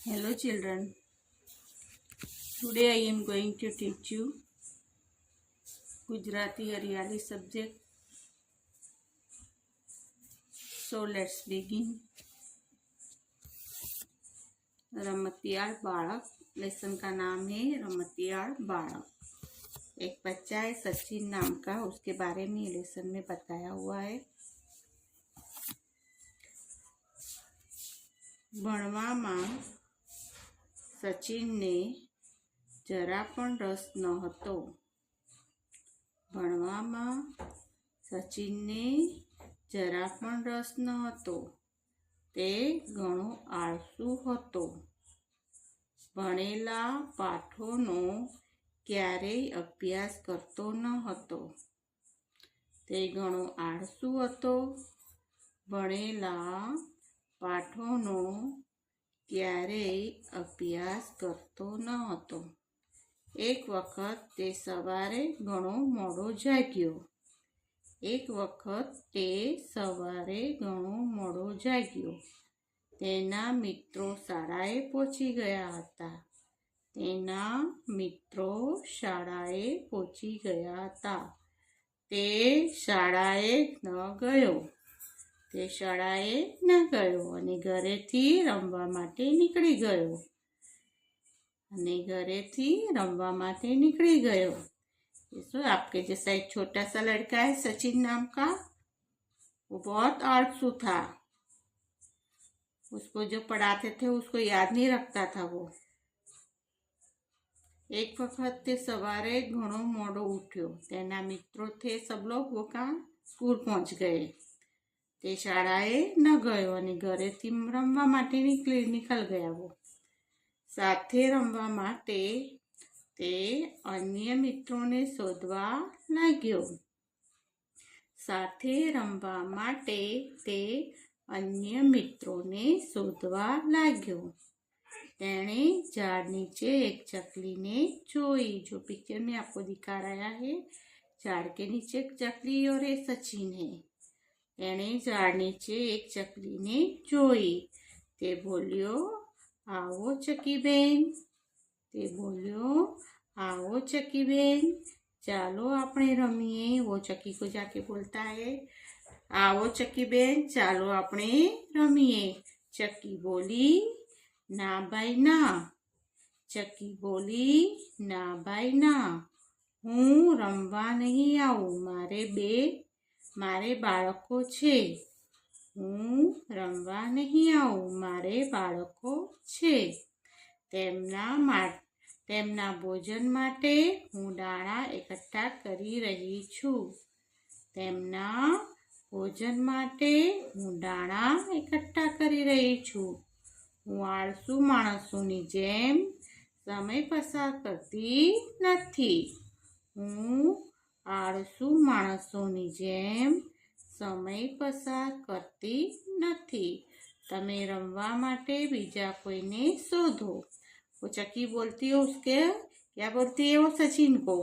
Hello children, today I am going to teach you Gujarati Hariyali subject. So let's begin. रमतियार बालक। Lesson का नाम है रमतियार बालक। एक बच्चा है सचिन नाम का, उसके बारे में लेसन में बताया हुआ है। ભણવામાં સચિનને જરા પણ રસ ન હતો। ભણવામાં સચિનને જરા પણ રસ ન હતો। તે ઘણો આળસુ હતો। ભણેલા પાઠોનો ક્યારેય અભ્યાસ કરતો ન હતો। તે ઘણો આળસુ હતો। ભણેલા પાઠોનો ક્યારેય અભ્યાસ કરતો ન હતો। એક વખત તે સવારે ઘણો મોડો જાગ્યો। તેના મિત્રો શાળાએ પહોંચી ગયા હતા। તે શાળાએ ન ગયો અને ઘરેથી રમવા માટે નીકળી ગયો। सो आपके जैसा एक छोटा सा लड़का है सचिन नाम का, वो बहुत आलसू था। उसको जो पढ़ाते थे उसको याद नहीं रखता था वो। एक वक्त ते सवारे घणो मोड़ो उठ्यो। तेना मित्रों थे सब लोग वो कहाँ स्कूल पहुंच गए। ते शाळाए न गयो અને ઘરેથી રમવા માટે નીકળ ગયા। वो સાથે રમવા માટે તે અન્ય મિત્રોને શોધવા લાગ્યો। તેણે ઝાડ નીચે એક ચકલીને જોઈ। जो पिक्चर में आपको दिखा रहा है, झाड़ के नीचे एक चकली और एक सचिन है। तेणे ઝાડ નીચે એક ચકલીને જોઈ। તે બોલ્યો, આવો ચકીબેન, ચાલો આપણે રમીએ। वो चक्की को जाके बोलता है, आओ चक्कीबेन, चालो આપણે રમીએ। चक्की बोली, ना भाई ना, હું રમવા નહીં આવું। મારે બાળકો છે। તેમના ભોજન માટે હું દાણા એકઠા કરી રહી છું। હું આળસુ માણસોની જેમ સમય પસાર કરતી નથી। તમે રમવા માટે બીજા કોઈને શોધો। वो चक्की बोलती है क्या बोलती है वो सचिन को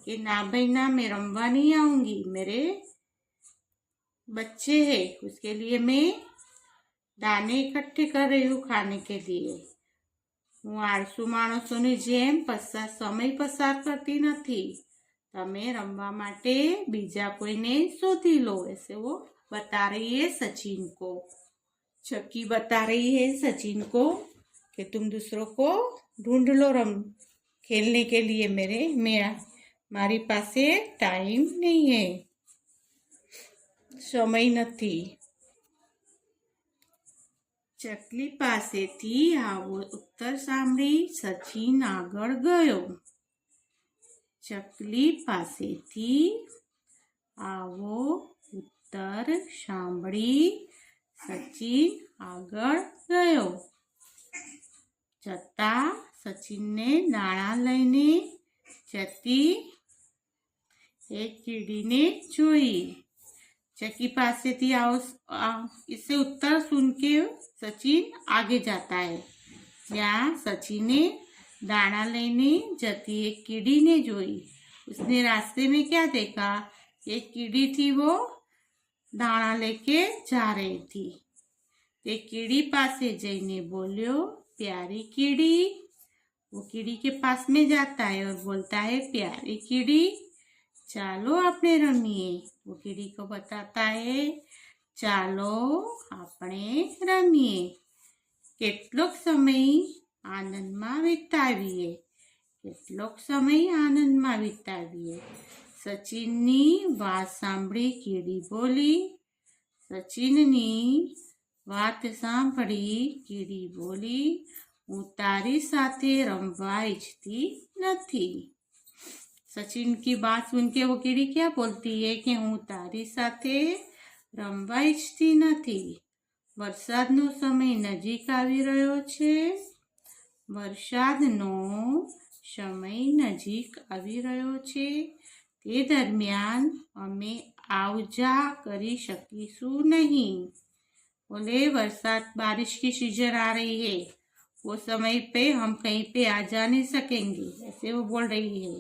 कि ना भाई ना, मैं रमवा नहीं आऊंगी, मेरे बच्चे हैं, उसके लिए मैं दाने इकट्ठे कर रही हूँ खाने के लिए। હું આળસુ માણસોની જેમ સમય પસાર કરતી નથી। તમે રમવા માટે બીજા કોઈને શોધી લો। ऐसे वो बता रही है सचिन को। चक्की बता रही है सचिन को कि तुम दूसरों को ढूंढ लो खेलने के लिए। મારી પાસે ટાઈમ નહીં है, સમય નથી। ચકલી પાસેથી આવો ઉત્તર સાંભળી સચિન આગળ ગયો। જતા સચિનને દાણા લઈને જતી એક કીડીને જોઈ। चक्की पासेથી इससे उत्तर सुन के सचिन आगे जाता है। यहाँ सचिने दाना लेने जती एक कीड़ी ने जोई। उसने रास्ते में क्या देखा, एक कीड़ी थी वो दाना लेके जा रही थी। તે કીડી પાસે જઈને બોલ્યો, प्यारी कीड़ी। वो कीड़ी के पास में जाता है और बोलता है प्यारी कीड़ी चालो आपने रमीए। वो कीड़ी को बताता है चालो आपने रमीए। કેટલોક સમય આનંદમાં વિતાવીએ, કેટલોક સમય આનંદમાં વિતાવીએ। સચિનની વાત સાંભળી કીડી બોલી। સચિનની વાત સાંભળી કીડી બોલી હું તારી સાથે રમવા ઈચ્છતી નથી। सचिन की बात सुन के वो कीड़ी क्या बोलती है कि हूँ तारी साथे रमवा इच्छती નથી। વરસાદનો સમય નજીક આવી રહ્યો છે। વરસાદનો સમય નજીક આવી રહ્યો છે। તે દરમિયાન અમે આવજા કરી શકીશું નહીં। बोले बरसात बारिश की सीजन आ रही है, वो समय पे हम कहीं पे आ जा नहीं सकेंगे, ऐसे वो बोल रही है।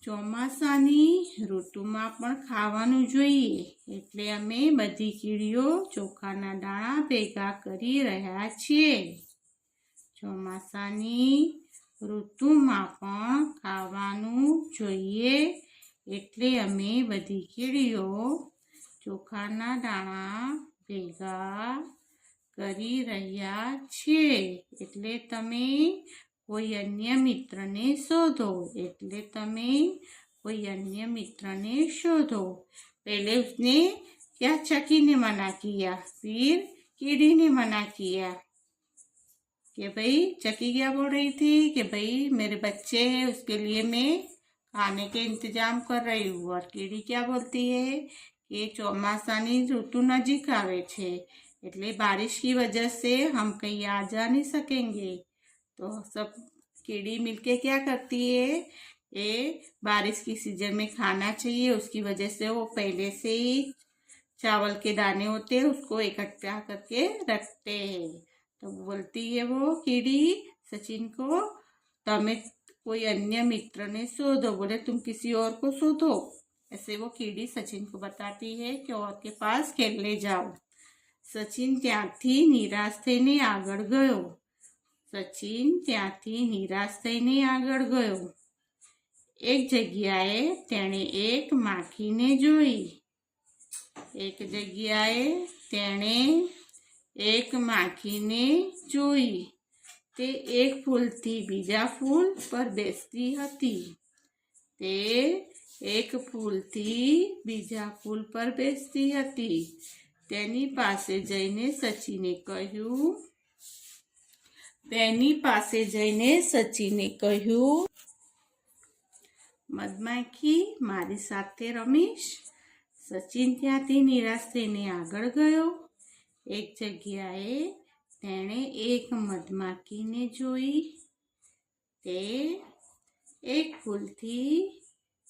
ચોમાસાની ઋતુમાં પણ ખાવાનું જોઈએ એટલે અમે બધી કીડીઓ ચોખાના દાણા ભેગા કરી રહ્યા છીએ। ચોમાસાની ઋતુમાં પણ ખાવાનું જોઈએ એટલે અમે બધી કીડીઓ ચોખાના દાણા ભેગા કરી રહ્યા છીએ। એટલે તમે कोई अन्य मित्र ने शोधो। એટલે તમે कोई अन्य मित्र ने शोधो। पहले उसने क्या चकी ने मना किया, फिर कीड़ी ने मना किया कि भाई चकी क्या बोल रही थी कि भाई मेरे बच्चे हैं उसके लिए मैं खाने के इंतजाम कर रही हूँ। और कीड़ी क्या बोलती है कि ચોમાસાની ઋતુ નજીક આવે છે એટલે बारिश की वजह से हम कहीं आ जा नहीं सकेंगे। तो सब कीड़ी मिलके क्या करती है, ये बारिश की सीजन में खाना चाहिए उसकी वजह से वो पहले से ही चावल के दाने होते हैं उसको इकट्ठा करके रखते हैं। तो बोलती है वो कीड़ी सचिन को तमें कोई अन्य मित्र ने शोधो। बोले तुम किसी और को शोधो। ऐसे वो कीड़ी सचिन को बताती है कि और के पास खेलने जाओ। सचिन ત્યાંથી નિરાશ થઈને આગળ ગયો। સચિન ત્યાંથી નિરાશ થઈને આગળ ગયો। એક જગ્યાએ તેણે એક માખીને જોઈ। એક જગ્યાએ તેણે એક માખીને જોઈ। તે એક ફૂલથી બીજા ફૂલ પર બેસતી હતી। તે એક ફૂલથી બીજા ફૂલ પર બેસતી હતી। તેની પાસે જઈને સચિને કહ્યું મધમાખી મારી સાથે રમીશ। સચિન ત્યાંથી નિરાશ થઈને આગળ ગયો। એક જગ્યાએ તેણે એક મધમાખીને જોઈ। તે એક ફૂલથી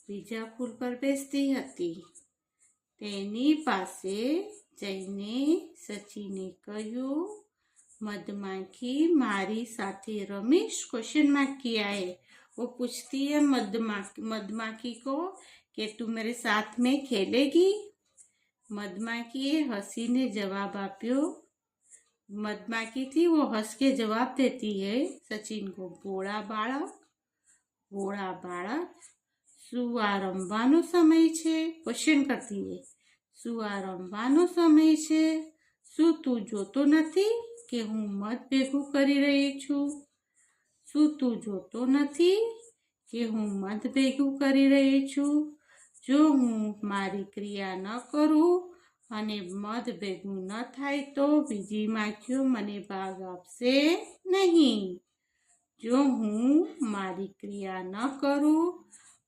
બીજા ફૂલ પર બેસતી હતી। તેની પાસે જઈને સચિને કહ્યું मधमाखी मारी साथी रमेश। क्वेश्चन मार्क किया है। वो पूछती है मधमाखी को कि तू मेरे साथ में खेलेगी। मधमाखी हंसी ने जवाब आप्यो। मधमाखी थी वो हंस के जवाब देती है सचिन को भोळा बाळक શું આ રમવાનો સમય છે। ક્વેશ્ચન કરતી है શું આ રમવાનો સમય છે। શું તું જોતો નથી કે હું મધ ભેગું કરી રહી છું। શું તું જોતો નથી કે હું મધ ભેગું કરી રહી છું। જો હું મારી ક્રિયા ન કરું અને મધ ભેગું ન થાય તો બીજી માખીઓ મને ભાગ આપશે નહીં। જો હું મારી ક્રિયા ન કરું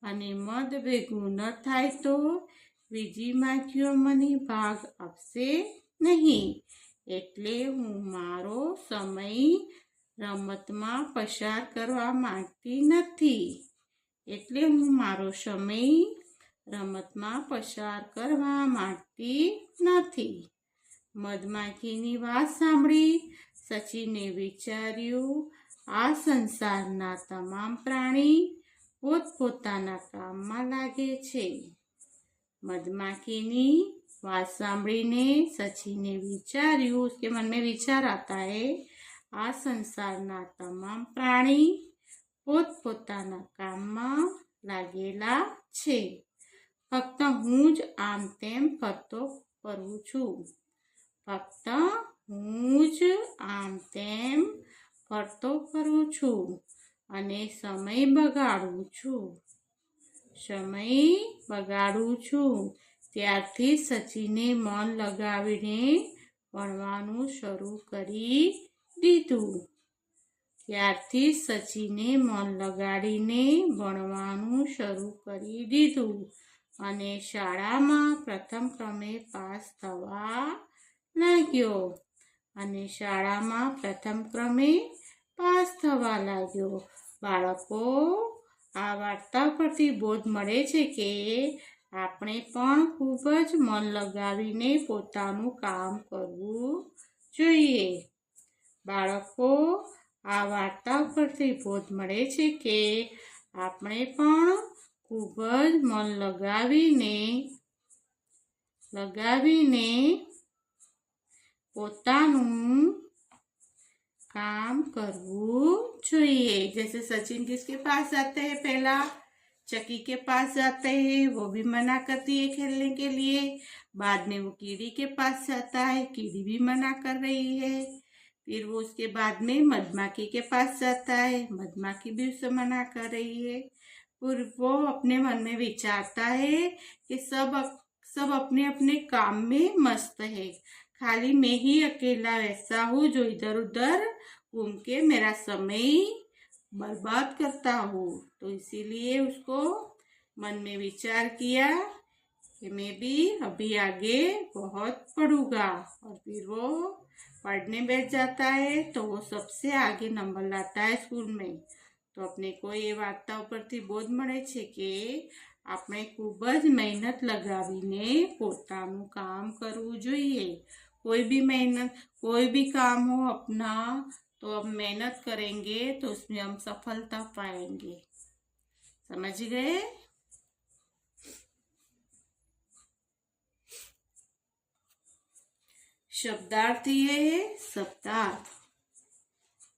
અને મધ ભેગું ન થાય તો બીજી માખીઓ મને ભાગ આપશે નહીં। એટલે હું મારો સમય રમતમાં પસાર કરવા માંગતી નથી। એટલે હું મારો સમય રમતમાં પસાર કરવા માંગતી નથી। મધમાખીની વાત સાંભળી સચિને વિચાર્યું આ સંસારના તમામ પ્રાણી પોતપોતાના કામમાં લાગે છે। मधमाखी बात सांभळीने सचिने विचार्યું। उसके मन में विचार आता है આ સંસારના તમામ પ્રાણી પોતપોતાના કામમાં લાગેલા છે. ફક્ત હું જ આમ તેમ ફરતો ફરું છું. ફક્ત હું જ આમ તેમ ફરતો ફરું છું અને સમય બગાડું છું. ત્યારથી સચિને મન લગાવીને ભણવાનું શરૂ કરી દીધું અને શાળામાં પ્રથમ ક્રમે પાસ થવા લાગ્યો. બાળકો, આ વાર્તા પરથી બોધ મળે છે કે આપણે પણ ખૂબ જ મન લગાવીને પોતાનું કામ કરવું જોઈએ. બાળકો, આ વાર્તા પરથી બોધ મળે છે કે આપણે પણ ખૂબ જ મન લગાવીને પોતાનું काम करवू चाहिए. जैसे सचिन किसके पास जाते हैं, पहला चक्की के पास जाते हैं, वो भी मना करती है खेलने के लिए. बाद में वो कीड़ी के पास जाता है, कीड़ी भी मना कर रही है. फिर वो उसके बाद में मधुमक्खी के पास जाता है, मधुमक्खी भी उसे मना कर रही है. फिर वो अपने मन में विचारता है कि सब अपने अपने काम में मस्त है, खाली मैं ही अकेला ऐसा हूँ जो इधर उधर घूम के मेरा समय बर्बाद करता हूँ. तो इसीलिए उसको मन में विचार किया कि मैं भी अभी आगे बहुत पढ़ूंगा. और फिर वो पढ़ने बैठ जाता है तो वो सबसे आगे नंबर लाता है स्कूल में. तो अपने को ये वार्ताओ परથી બોધ મળે છે કે આપણે ખૂબ જ મહેનત લગાવીને પોતાનું કામ કરવું જોઈએ. कोई भी काम हो अपना, तो अब मेहनत करेंगे तो उसमें हम सफलता पाएंगे. समझ गए? शब्दार्थ ये है शब्दार्थ.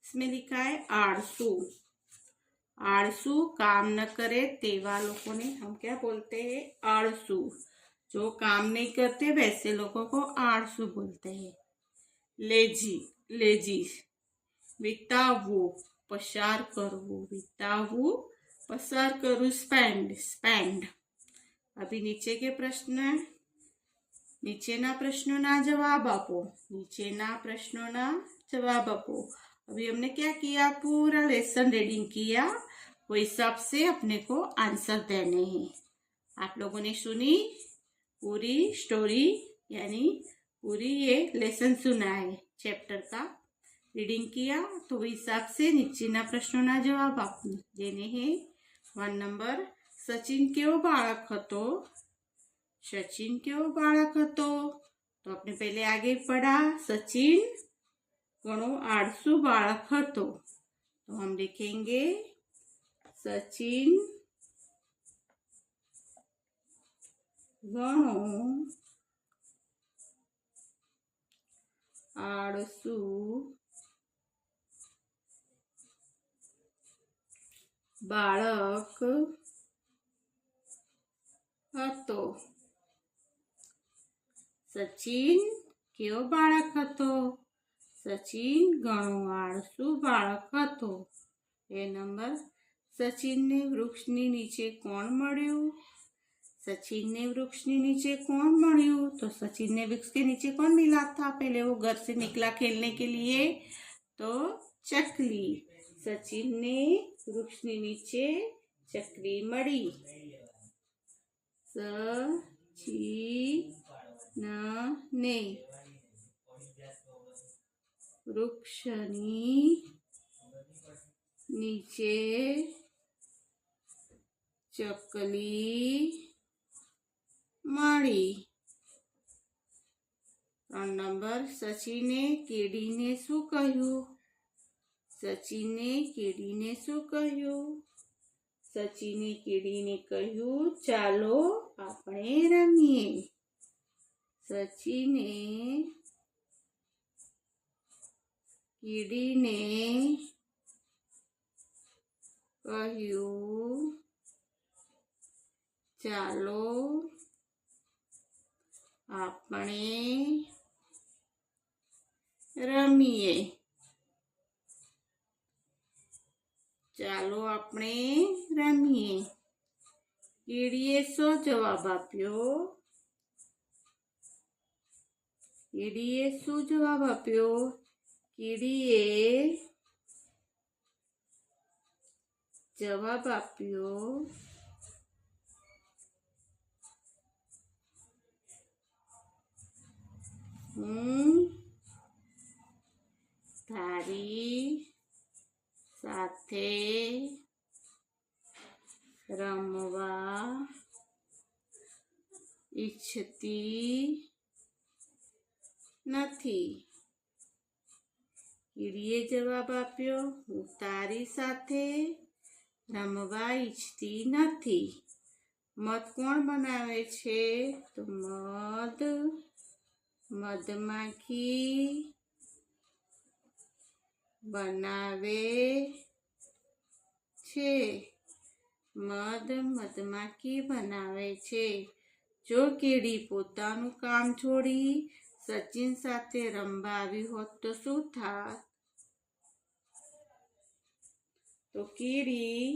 इसमें लिखा है आळसू. आळसू काम न करे तेवा लोगों ने हम क्या बोलते हैं? आळसू. जो काम नहीं करते वैसे लोगों को आळसू बोलते हैं. लेजी. वितावू, पसार करવું. स्पेंड. अभी નીચેના પ્રશ્નોના જવાબ આપો. अभी हमने क्या किया? पूरा लेसन रीडिंग किया. वो हिसाब से अपने को आंसर देने हैं. आप लोगों ने सुनी पूरी स्टोरी, यानी पूरी ये लेसन सुना है, चैप्टर का रीडिंग किया. तो हिसाब से નીચેના પ્રશ્નોના જવાબ આપો. જેને હે 1 નંબર, સચિન કેવો બાળક હતો? तो आपने पहले आगे पढ़ा, सचिन घणो आळसू बाळक હતો. तो हम लिखेंगे सचिन घणो आळसू બાળક હતો. સચિન કેવો બાળક હતો? સચિન ઘણો આળસુ બાળક હતો. 2 નંબર, સચિનને વૃક્ષની નીચે કોણ મળ્યું? तो सचिन ने वृक्ष के नीचे कौन मिला था? पहले वो घर से निकला खेलने के लिए, तो चकली. सचिन ने वृक्षની નીચે ચકલી મળી. સચિનને વૃક્ષની નીચે ચકલી મળી. 3 નંબર, સચિને કીડીને શું કહ્યું? સચિને કીડીને કહ્યું, ચાલો આપણે રમીએ. સચિને કીડીને કહ્યું, ચાલો આપણે રમીએ. ચાલો આપણે રમીએ. કીડીએ શો જવાબ આપ્યો? કીડીએ શું જવાબ આપ્યો? કીડીએ જવાબ આપ્યો, હું તારી સાથે રમવા ઈચ્છતી નથી. કીડીએ જવાબ આપ્યો, હું તારી સાથે રમવા ઈચ્છતી નથી. મધ કોણ બનાવે છે? તો મધમાખી બનાવે છે. મધમાખી બનાવે છે. જો કીડી પોતાનું કામ છોડી સચિન સાથે રમવા આવી હોત તો શું થાત? તો કીડી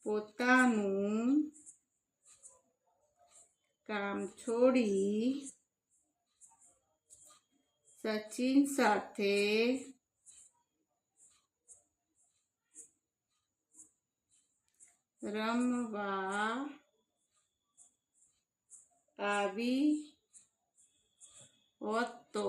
પોતાનું કામ છોડી સચિન સાથે રમવા આવી હોત તો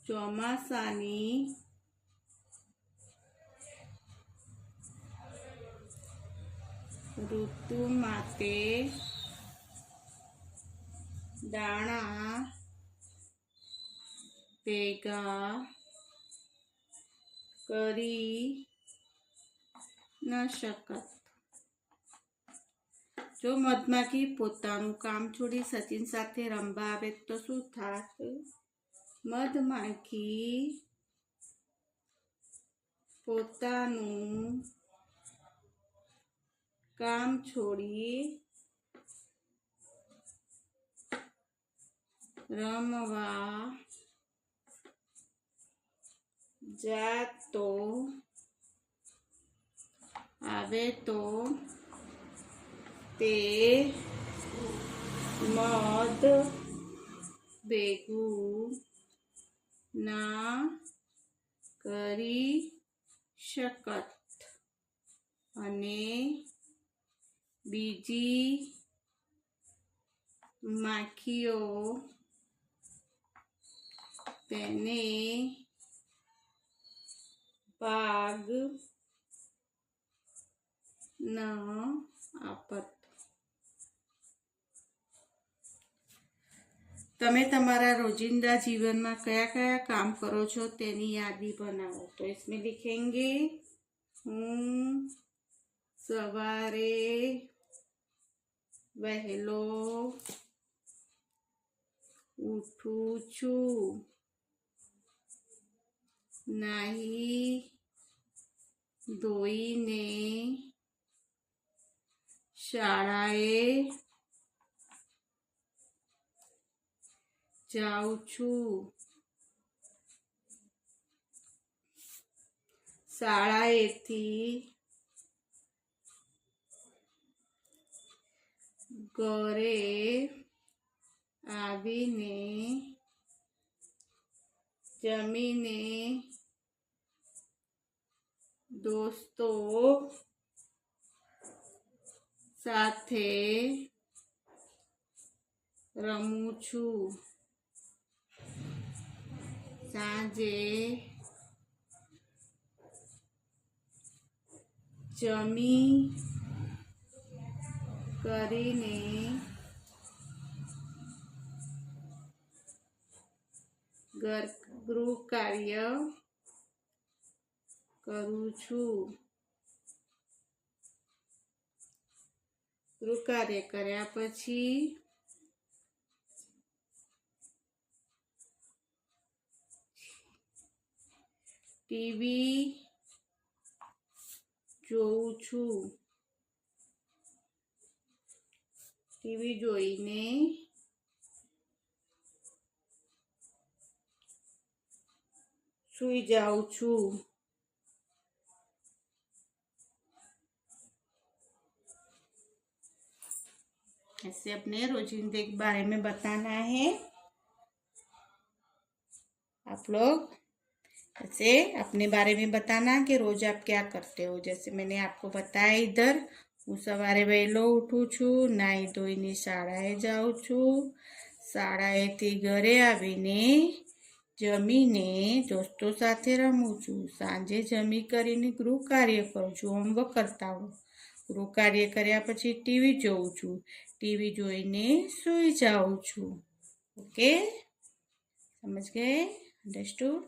ચોમાસાની ઋતુ માટે દાણા ભેગા કરી ન શકત. જો મધમાખી પોતાનું કામ છોડી સચિન સાથે રમવા આવે તો શું થાત? મધમાખી પોતાનું કામ છોડી રમવા જાતો આવે તો તે મધ ભેગું ના કરી શકત અને બીજી માખીઓ તેને ભાગ ન આપત. તમે તમારા રોજિંદા जीवन में कया कया काम करो छो तेनी यादी बनाओ. तो इसमें लिखेंगे, हूँ सवारे वहेलो उठूं छूं, नाही धोईने शाळाए जाऊं छूं. शाळाएथी घरे आवीने जमीने दोस्तो साथे रमूं छूं. साँजे जमी करीने ગૃહ કાર્ય કરું છું. ગૃહ કાર્ય કર્યા પછી ટીવી જોઉં છું. ટીવી જોઈને સૂઈ જાઉં છું. ऐसे अपने रोजिंदे के बारे में बताना है आप लोग. ऐसे अपने बारे में बताना कि रोज आप क्या करते हो. जैसे मैंने आपको बताया इधर હું સવારે વહેલો ઉઠું છું, નાહી ધોઈને શાળાએ જાઉં છું, શાળાએથી ઘરે આવીને જમીને દોસ્તો સાથે રમું છું, સાંજે જમી કરીને ગૃહ કાર્ય કરું છું, હોમવર્ક કરતા હું, ગૃહ કાર્ય કર્યા પછી ટીવી જોઉં છું, ટીવી જોઈને સૂઈ જાઉં છું. ઓકે, સમજ ગए? અંડરસ્ટૂડ?